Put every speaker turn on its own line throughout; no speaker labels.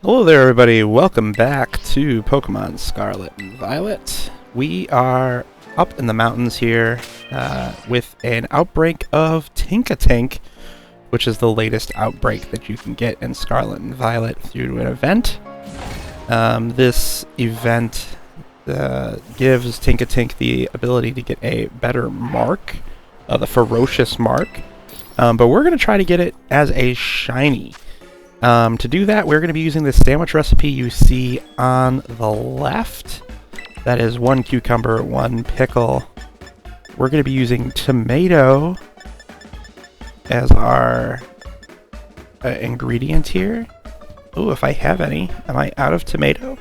Hello there, everybody. Welcome back to Pokemon Scarlet and Violet. We are up in the mountains here with an outbreak of Tinkatink, which is the latest outbreak that you can get in Scarlet and Violet through an event. This event gives Tinkatink the ability to get a better mark, the ferocious mark, but we're going to try to get it as a shiny. To do that, we're going to be using this sandwich recipe you see on the left. That is 1 cucumber, 1 pickle. We're going to be using tomato as our ingredient here. Ooh, if I have any. Am I out of tomato?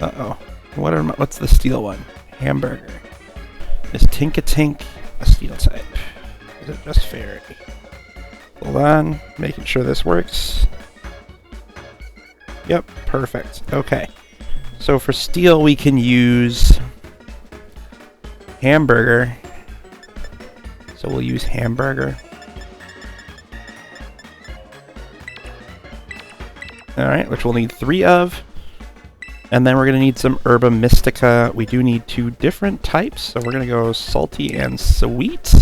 Uh-oh. What's the steel one? Hamburger. Is Tinkatink a steel type? Is it just fairy? Hold on, making sure this works. Yep, perfect. Okay. So for steel, we can use hamburger. So we'll use hamburger. Alright, which we'll need 3 of. And then we're going to need some Herba Mystica. We do need 2 different types, so we're going to go salty and sweet.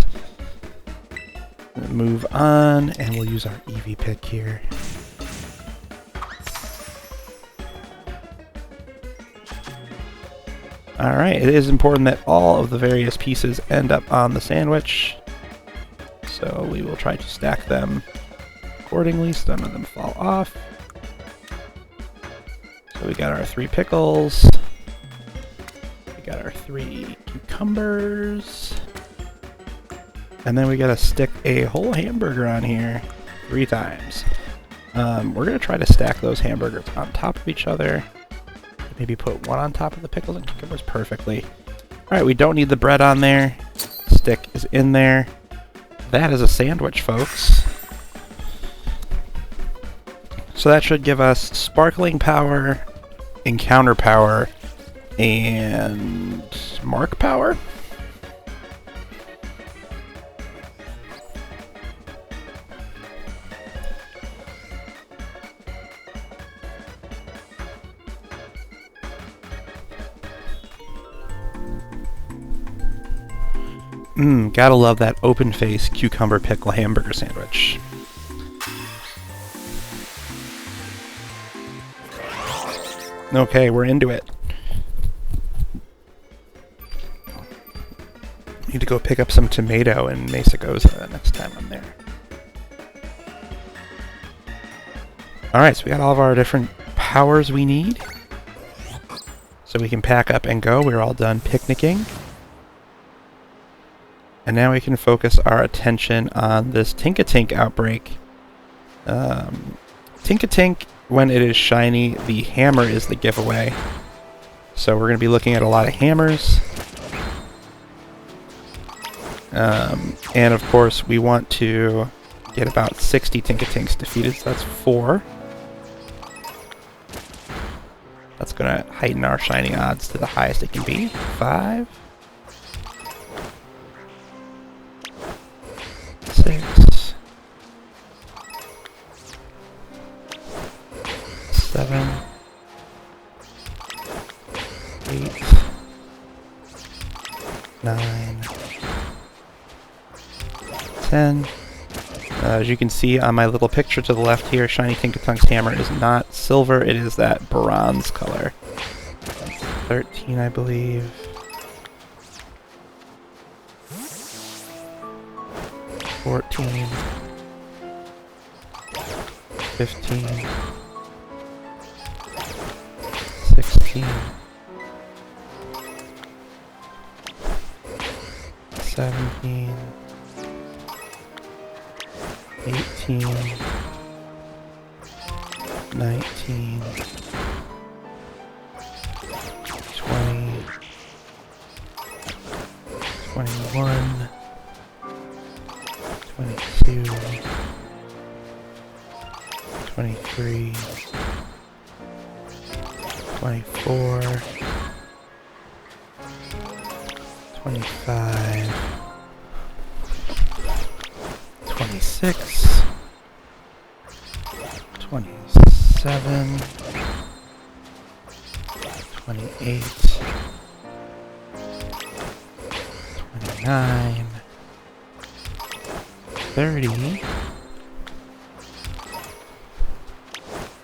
Move on, and we'll use our Eevee pick here. Alright, it is important that all of the various pieces end up on the sandwich. So we will try to stack them accordingly so none of them fall off. So we got our 3 pickles. We got our 3 cucumbers. And then we gotta stick a whole hamburger on here 3 times. We're gonna try to stack those hamburgers on top of each other. Maybe put 1 on top of the pickles and cucumbers perfectly. Alright, we don't need the bread on there. Stick is in there. That is a sandwich, folks. So that should give us sparkling power, encounter power, and mark power. Gotta love that open face cucumber pickle hamburger sandwich. Okay, we're into it. Need to go pick up some tomato in Mesa Goza next time I'm there. Alright, so we got all of our different powers we need. So we can pack up and go. We're all done picnicking. And now we can focus our attention on this Tinkatink outbreak. Tinkatink, when it is shiny, the hammer is the giveaway. So we're going to be looking at a lot of hammers. And of course, we want to get about 60 Tinkatinks defeated, so that's 4. That's going to heighten our shiny odds to the highest it can be. 5. 6, 7, 8, 9, 10. As you can see on my little picture to the left here, Shiny Tinkatunk's hammer is not silver, it is that bronze color. 13, I believe. 14, 15, 16, 17, 18, 19, 20, 21, 22, 23, 24, 25, 26, 27, 27, 28, 29, 30,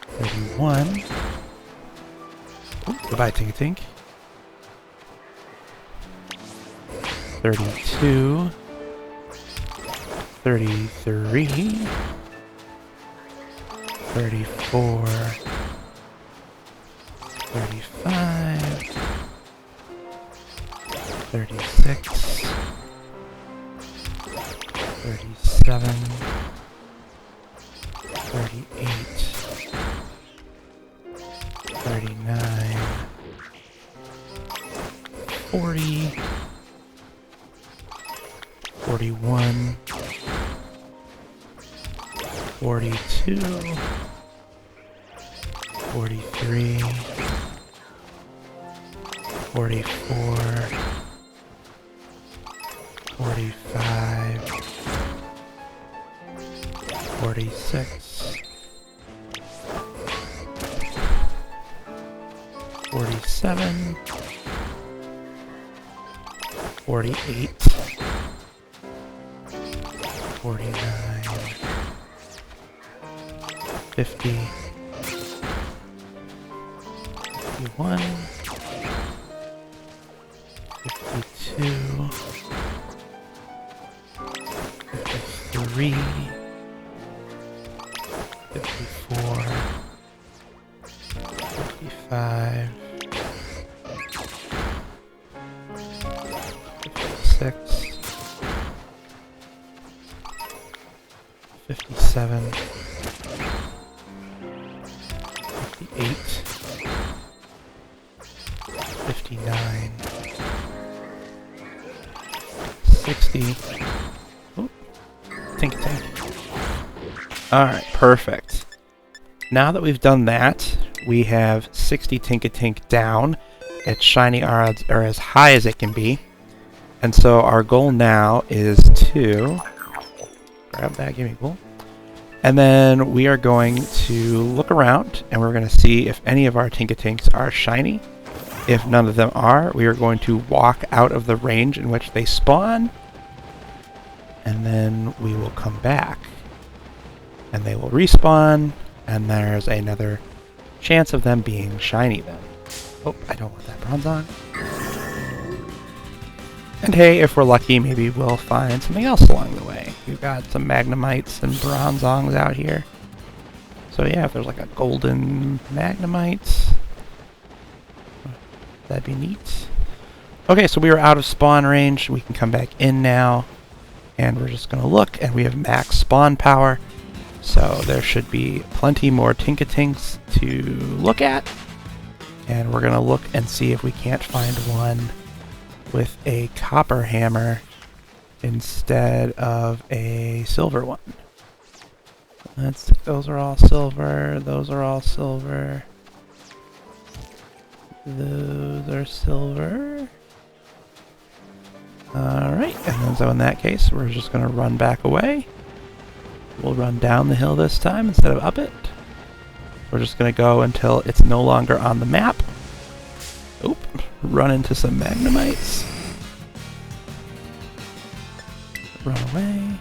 31. Ooh, goodbye, Tinkatink. 32, 33, 34, 35, 36, 37, 38, 39, 40, 41, 42, 43, 44, 45, 46, 47, 48, 49, 50, 51, 52, 53, 54, 55, 56, 57, 58, 59, 60. Ooh, Tinkatink. Alright, perfect. Now that we've done that, we have 60 Tinkatink down. Its shiny odds are as high as it can be. And so our goal now is to grab that, give me cool. And then we are going to look around and we're going to see if any of our Tinkatinks are shiny. If none of them are, we are going to walk out of the range in which they spawn. And then we will come back. And they will respawn. And there's another chance of them being shiny then. Oh, I don't want that Bronzong. And hey, if we're lucky, maybe we'll find something else along the way. We've got some Magnemites and Bronzongs out here. So yeah, if there's like a golden Magnemite, that'd be neat. Okay, so we are out of spawn range. We can come back in now. And we're just going to look, and we have max spawn power. So there should be plenty more Tinkatinks to look at. And we're going to look and see if we can't find one with a copper hammer instead of a silver one. Those are all silver. Those are all silver. Those are silver. Alright, and then so in that case, we're just going to run back away. We'll run down the hill this time instead of up it. We're just going to go until it's no longer on the map. Oop, run into some Magnemites. Run away.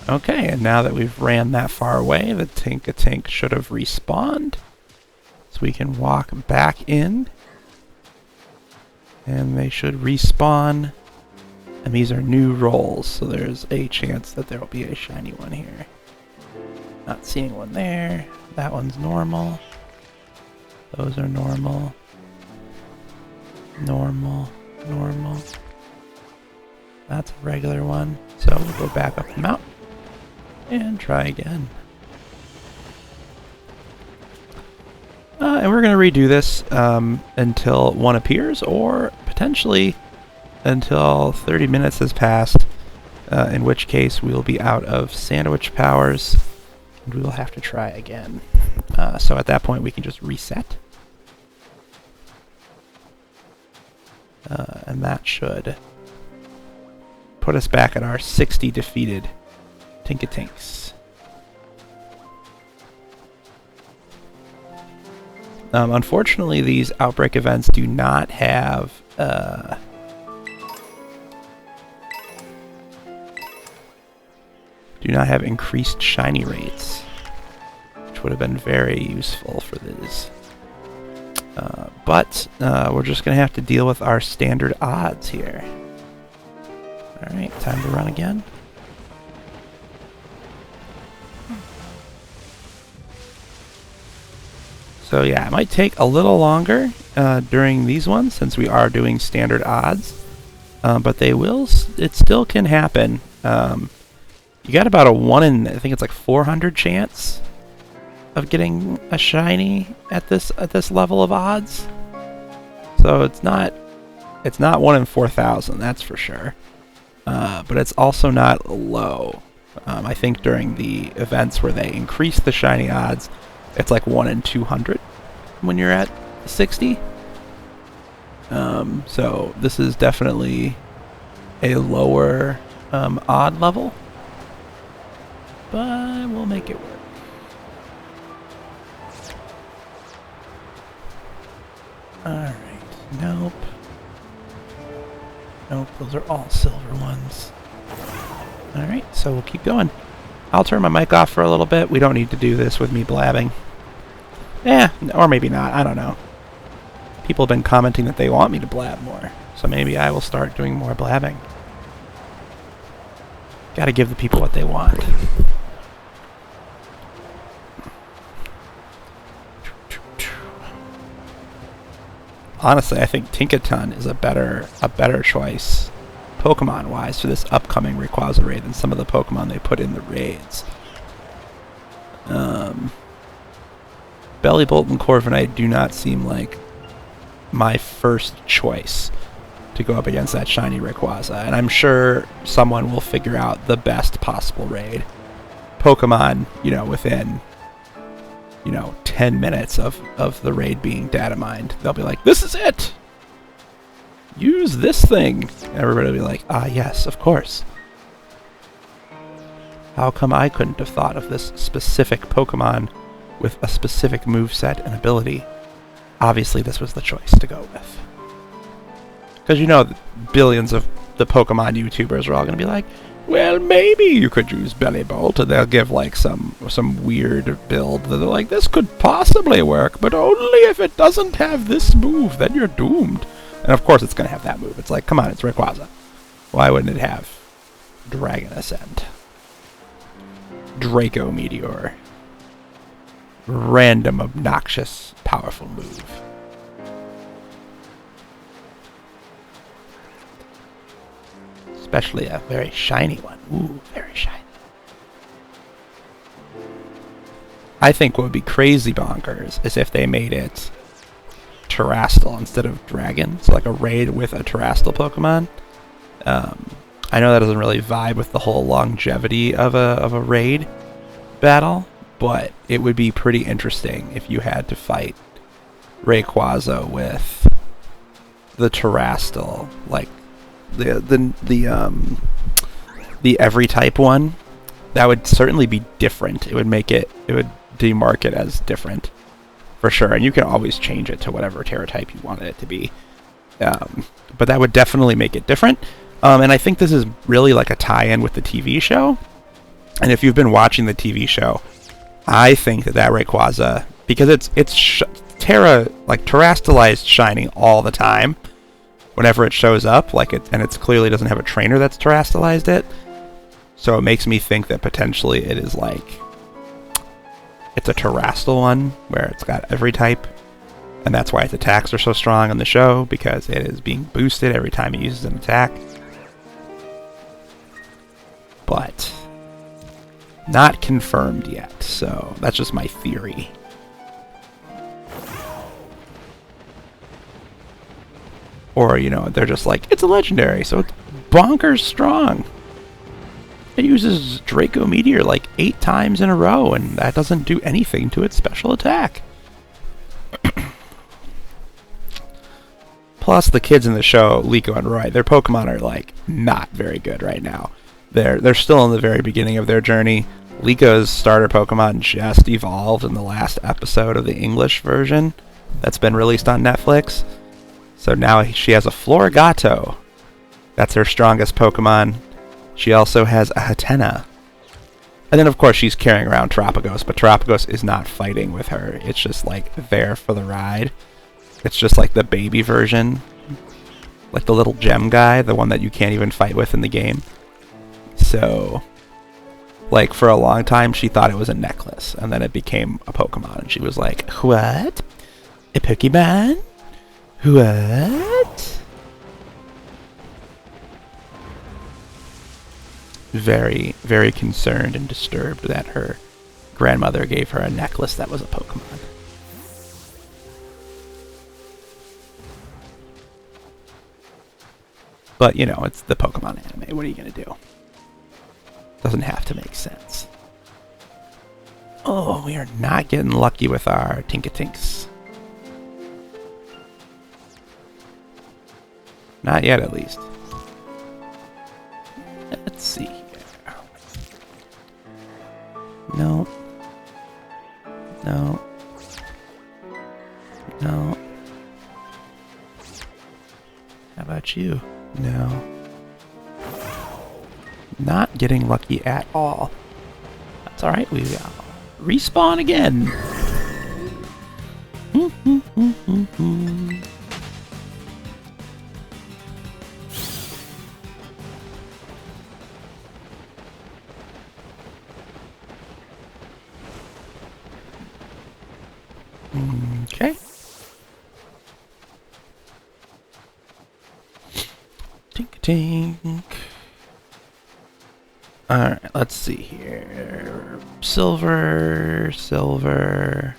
Okay, and now that we've ran that far away, the Tinkatink should have respawned. So we can walk back in. And they should respawn. And these are new rolls, so there's a chance that there will be a shiny one here. Not seeing one there. That one's normal. Those are normal. Normal. Normal. That's a regular one. So we'll go back up the mountain and try again. And we're going to redo this until one appears, or potentially until 30 minutes has passed, in which case we will be out of sandwich powers, and we will have to try again. So at that point we can just reset. And that should put us back at our 60 defeated Tinkatinks. Unfortunately, these outbreak events do not have increased shiny rates, which would have been very useful for these. But we're just going to have to deal with our standard odds here. Alright, time to run again. So yeah, it might take a little longer during these ones since we are doing standard odds. But it still can happen. You got about a 1 in, I think it's like 400 chance of getting a shiny at this level of odds. So it's not 1 in 4,000, that's for sure. But it's also not low. I think during the events where they increase the shiny odds, it's like 1 in 200 when you're at 60. So this is definitely a lower odd level, but we'll make it work. Alright, nope. Nope, those are all silver ones. Alright, so we'll keep going. I'll turn my mic off for a little bit. We don't need to do this with me blabbing. Or maybe not, I don't know. People have been commenting that they want me to blab more, so maybe I will start doing more blabbing. Gotta give the people what they want. Honestly, I think Tinkatink is a better choice, Pokemon-wise, for this upcoming Rayquaza raid than some of the Pokemon they put in the raids. Bellybolt and Corviknight do not seem like my first choice to go up against that shiny Rayquaza, and I'm sure someone will figure out the best possible raid. Pokemon, within 10 minutes of the raid being data mined, they'll be like, this is it! Use this thing! Everybody will be like, ah yes, of course. How come I couldn't have thought of this specific Pokemon with a specific moveset and ability? Obviously this was the choice to go with. Because billions of the Pokemon YouTubers are all going to be like, well, maybe you could use Bellybolt, and they'll give like some weird build that they're like, this could possibly work, but only if it doesn't have this move, then you're doomed. And of course it's going to have that move. It's like, come on, it's Rayquaza. Why wouldn't it have Dragon Ascent? Draco Meteor. Random, obnoxious, powerful move. Especially a very shiny one. Ooh, very shiny. I think what would be crazy bonkers is if they made it Terrestrial instead of Dragon. So like a raid with a Terrestrial Pokemon. I know that doesn't really vibe with the whole longevity of a raid battle, but it would be pretty interesting if you had to fight Rayquaza with the Terrestrial, like the every type one. That would certainly be different. It would demark it as different for sure, and you can always change it to whatever Terra type you want it to be, but that would definitely make it different. And I think this is really like a tie-in with the TV show, and if you've been watching the TV show, I think that Rayquaza, because it's terrestrialized shining all the time whenever it shows up, and it clearly doesn't have a trainer that's terrestrialized it. So it makes me think that potentially it is like it's a terrestrial one where it's got every type, and that's why its attacks are so strong on the show, because it is being boosted every time it uses an attack. But not confirmed yet, so that's just my theory. Or, they're just like, it's a legendary, so it's bonkers strong. It uses Draco Meteor like 8 times in a row, and that doesn't do anything to its special attack. Plus, the kids in the show, Liko and Roy, their Pokemon are like not very good right now. They're still in the very beginning of their journey. Liko's starter Pokemon just evolved in the last episode of the English version that's been released on Netflix. So now she has a Florigato. That's her strongest Pokemon. She also has a Hatena. And then, of course, she's carrying around Terapagos, but Terapagos is not fighting with her. It's just, like, there for the ride. It's just, like, the baby version. Like the little gem guy, the one that you can't even fight with in the game. So, like, for a long time, she thought it was a necklace, and then it became a Pokemon, and she was like, what? A Pokemon? What? Very, very concerned and disturbed that her grandmother gave her a necklace that was a Pokemon. But, you know, it's the Pokemon anime. What are you going to do? Doesn't have to make sense. Oh, we are not getting lucky with our Tinkatinks. Not yet, at least. Let's see here. No. No. No. How about you? No. Not getting lucky at all. That's alright, we respawn again. Okay. Tinkatink. Alright, let's see here. Silver, silver,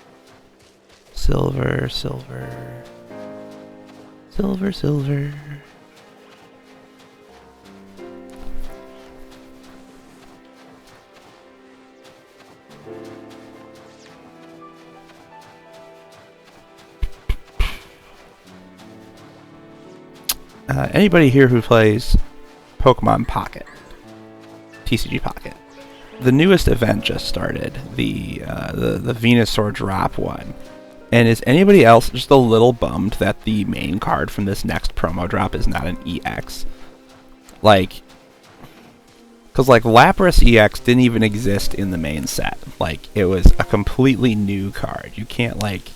silver, silver, silver, silver. Anybody here who plays Pokemon Pocket? TCG Pocket. The newest event just started, the Venusaur drop one. And is anybody else just a little bummed that the main card from this next promo drop is not an EX? Like, because like Lapras EX didn't even exist in the main set. Like, it was a completely new card. You can't like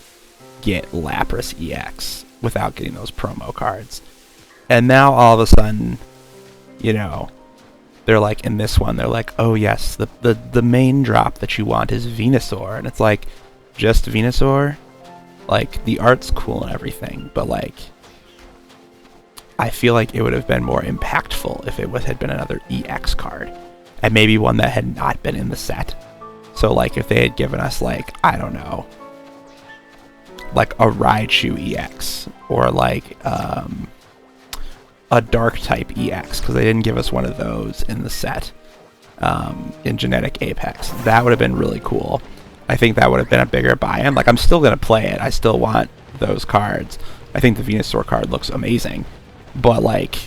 get Lapras EX without getting those promo cards. And now all of a sudden, you know, they're like, in this one, they're like, oh yes, the main drop that you want is Venusaur. And it's like, just Venusaur? Like, the art's cool and everything, but like, I feel like it would have been more impactful if it had been another EX card. And maybe one that had not been in the set. So like, if they had given us like, I don't know, like a Raichu EX, or like, a dark type EX, because they didn't give us one of those in the set in Genetic Apex. That would have been really cool. I think that would have been a bigger buy-in. Like, I'm still going to play it. I still want those cards. I think the Venusaur card looks amazing. But, like,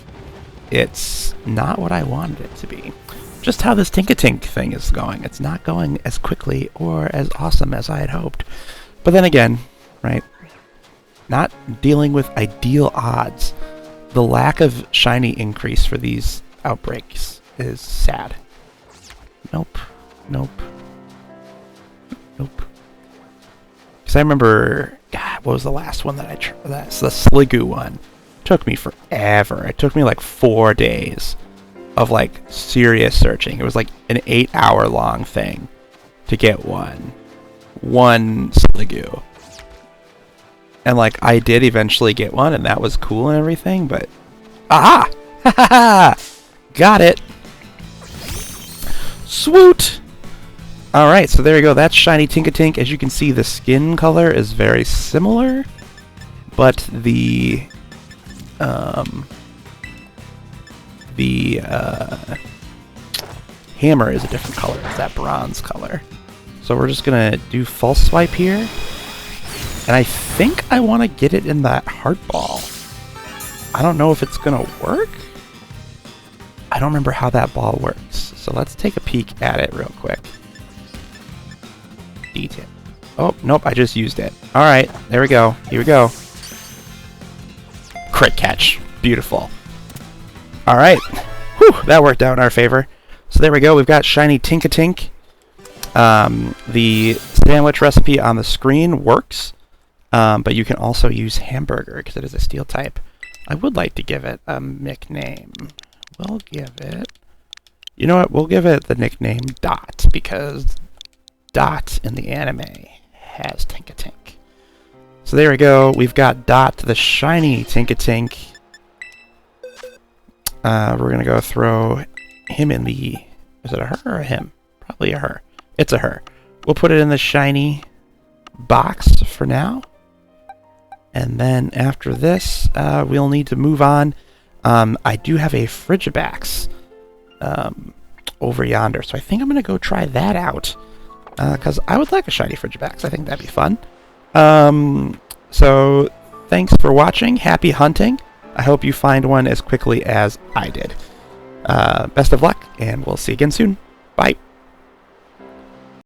it's not what I wanted it to be. Just how this Tinkatink thing is going. It's not going as quickly or as awesome as I had hoped. But then again, right, not dealing with ideal odds. The lack of shiny increase for these outbreaks is sad. Nope. Nope. Nope. Because I remember, God, what was the last one that I tried? That's the Sliggoo one. It took me forever. It took me like 4 days of like serious searching. It was like an 8-hour long thing to get one Sliggoo. And like, I did eventually get one, and that was cool and everything, but... Aha! Ha ha ha! Got it! Swoot! Alright, so there you go. That's Shiny Tinkatink. As you can see, the skin color is very similar, but the hammer is a different color. It's that bronze color. So we're just gonna do False Swipe here. And I think I want to get it in that Heart Ball. I don't know if it's going to work. I don't remember how that ball works. So let's take a peek at it real quick. Detail. Oh, nope, I just used it. Alright, there we go. Here we go. Crit catch. Beautiful. Alright. Whew, that worked out in our favor. So there we go. We've got shiny Tinkatink. The sandwich recipe on the screen works, but you can also use hamburger because it is a steel type. I would like to give it a nickname. We'll give it... You know what? We'll give it the nickname Dot, because Dot in the anime has Tinkatink. So there we go. We've got Dot, the shiny Tinkatink. We're going to go throw him in the... Is it a her or a him? Probably a her. It's a her. We'll put it in the shiny box for now. And then after this, we'll need to move on. I do have a Frigibax over yonder, so I think I'm going to go try that out. Because I would like a shiny Frigibax. I think that'd be fun. So thanks for watching. Happy hunting. I hope you find one as quickly as I did. Best of luck, and we'll see you again soon. Bye.